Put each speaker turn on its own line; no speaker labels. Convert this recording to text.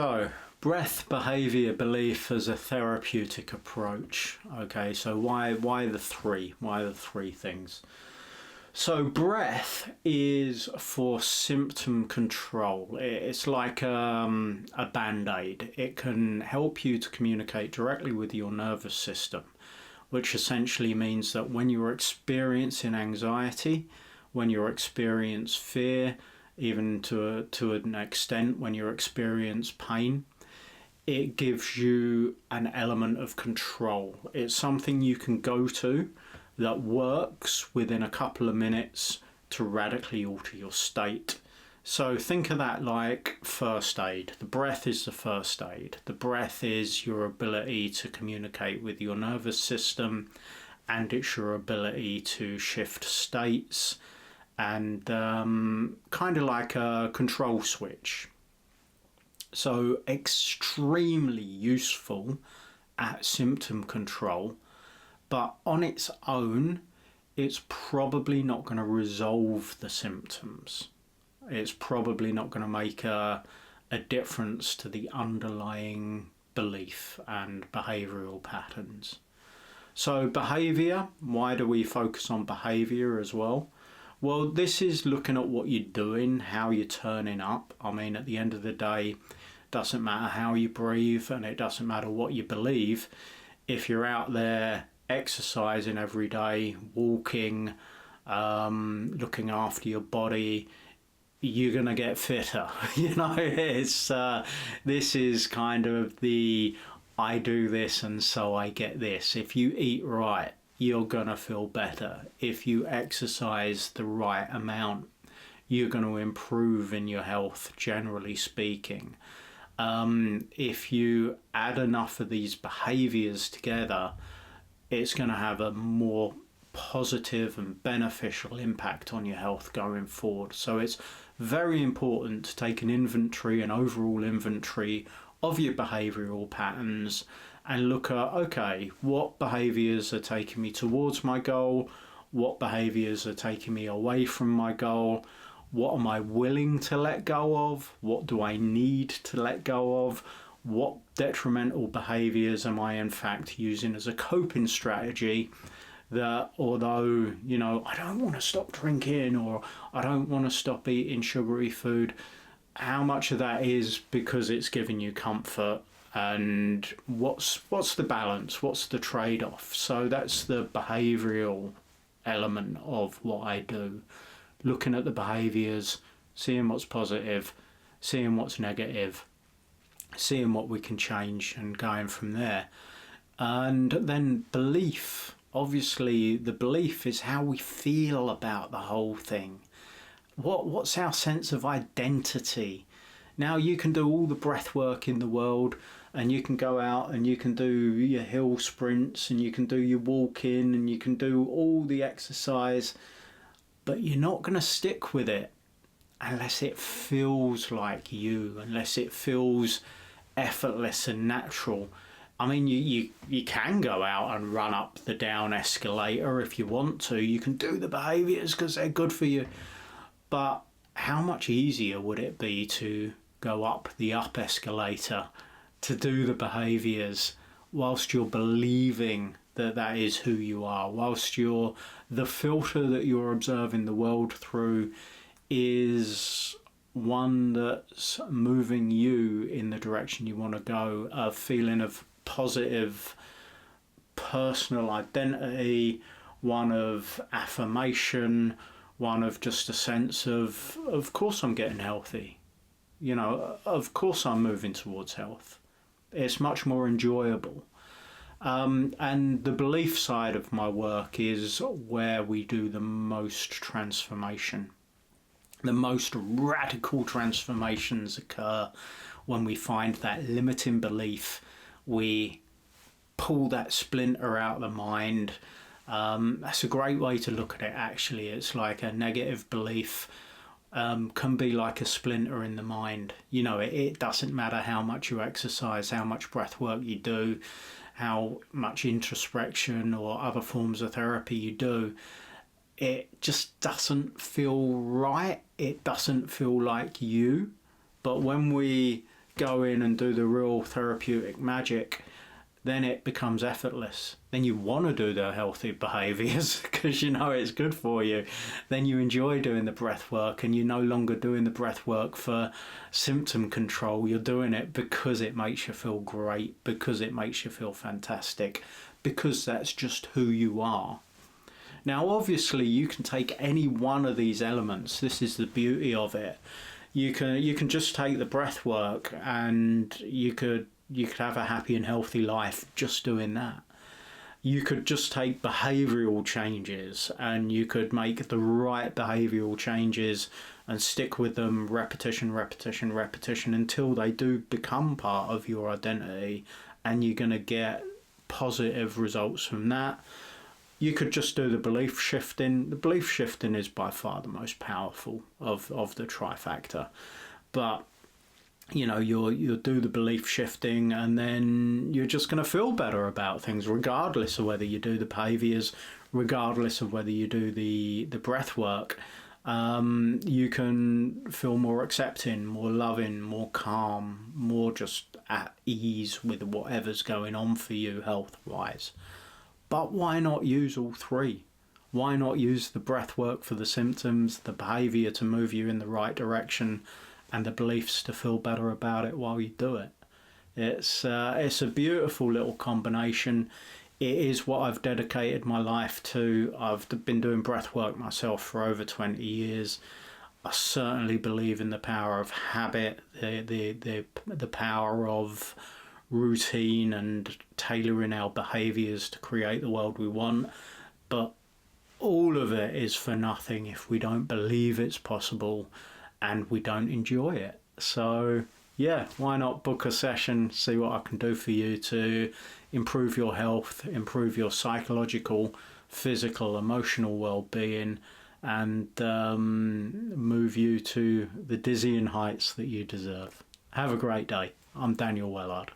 So, breath, behaviour, belief as a therapeutic approach. Okay, so why the three? Why the three things? So, breath is for symptom control. It's like a band-aid. It can help you to communicate directly with your nervous system, which essentially means that when you're experiencing anxiety, when you experience fear, even to an extent when you experience pain, it gives you an element of control. It's something you can go to that works within a couple of minutes to radically alter your state. So think of that like first aid. The breath is the first aid. The breath is your ability to communicate with your nervous system, and it's your ability to shift states, and kind of like a control switch. So extremely useful at symptom control, but on its own, it's probably not going to resolve the symptoms. It's probably not going to make a difference to the underlying belief and behavioural patterns. So behaviour, why do we focus on behaviour as well? Well, this is looking at what you're doing, how you're turning up. I mean, at the end of the day, it doesn't matter how you breathe and it doesn't matter what you believe. If you're out there exercising every day, walking, looking after your body, you're going to get fitter. This is kind of the I do this and so I get this. If you eat right, you're going to feel better. If you exercise the right amount, you're going to improve in your health, generally speaking. If you add enough of these behaviours together, it's going to have a more positive and beneficial impact on your health going forward. So it's very important to take an overall inventory of your behavioural patterns and look at, okay, what behaviours are taking me towards my goal? What behaviours are taking me away from my goal? What am I willing to let go of? What do I need to let go of? What detrimental behaviours am I in fact using as a coping strategy that, although, I don't want to stop drinking or I don't want to stop eating sugary food, how much of that is because it's giving you comfort, and what's the balance, what's the trade-off? So that's the behavioural element of what I do, looking at the behaviours, seeing what's positive, seeing what's negative, seeing what we can change and going from there. And then belief, obviously the belief is how we feel about the whole thing. What's our sense of identity? Now, you can do all the breath work in the world, and you can go out and you can do your hill sprints and you can do your walking and you can do all the exercise, but you're not going to stick with it unless it feels like you, unless it feels effortless and natural. I mean, you can go out and run up the down escalator if you want to. You can do the behaviours because they're good for you. But how much easier would it be to go up the up escalator, to do the behaviours whilst you're believing that that is who you are, whilst the filter that you're observing the world through is one that's moving you in the direction you want to go, a feeling of positive personal identity, one of affirmation, one of just a sense of course I'm getting healthy. Of course I'm moving towards health. It's much more enjoyable. And the belief side of my work is where we do the most transformation. The most radical transformations occur when we find that limiting belief. We pull that splinter out of the mind. That's a great way to look at it, actually. It's like a negative belief can be like a splinter in the mind. It doesn't matter how much you exercise, how much breath work you do, how much introspection or other forms of therapy you do. It just doesn't feel right. It doesn't feel like you. But when we go in and do the real therapeutic magic, then it becomes effortless. Then you want to do the healthy behaviours because you know it's good for you. Then you enjoy doing the breath work, and you're no longer doing the breath work for symptom control. You're doing it because it makes you feel great, because it makes you feel fantastic, because that's just who you are. Now, obviously, you can take any one of these elements. This is the beauty of it. You can just take the breath work, and you could have a happy and healthy life just doing that. You could just take behavioural changes, and you could make the right behavioural changes and stick with them, repetition, repetition, repetition, until they do become part of your identity, and you're going to get positive results from that. You could just do the belief shifting. The belief shifting is by far the most powerful of the trifactor. But, you know, you'll do the belief shifting, and then you're just going to feel better about things, regardless of whether you do the behaviours, regardless of whether you do the breath work. You can feel more accepting, more loving, more calm, more just at ease with whatever's going on for you health-wise. But why not use all three? Why not use the breath work for the symptoms, the behaviour to move you in the right direction, and the beliefs to feel better about it while you do it? It's a beautiful little combination. It is what I've dedicated my life to. I've been doing breath work myself for over 20 years. I certainly believe in the power of habit, the power of routine and tailoring our behaviours to create the world we want. But all of it is for nothing if we don't believe it's possible and we don't enjoy it. So yeah, why not book a session, see what I can do for you to improve your health, improve your psychological, physical, emotional well-being, and move you to the dizzying heights that you deserve. Have a great day. I'm Daniel Wellard.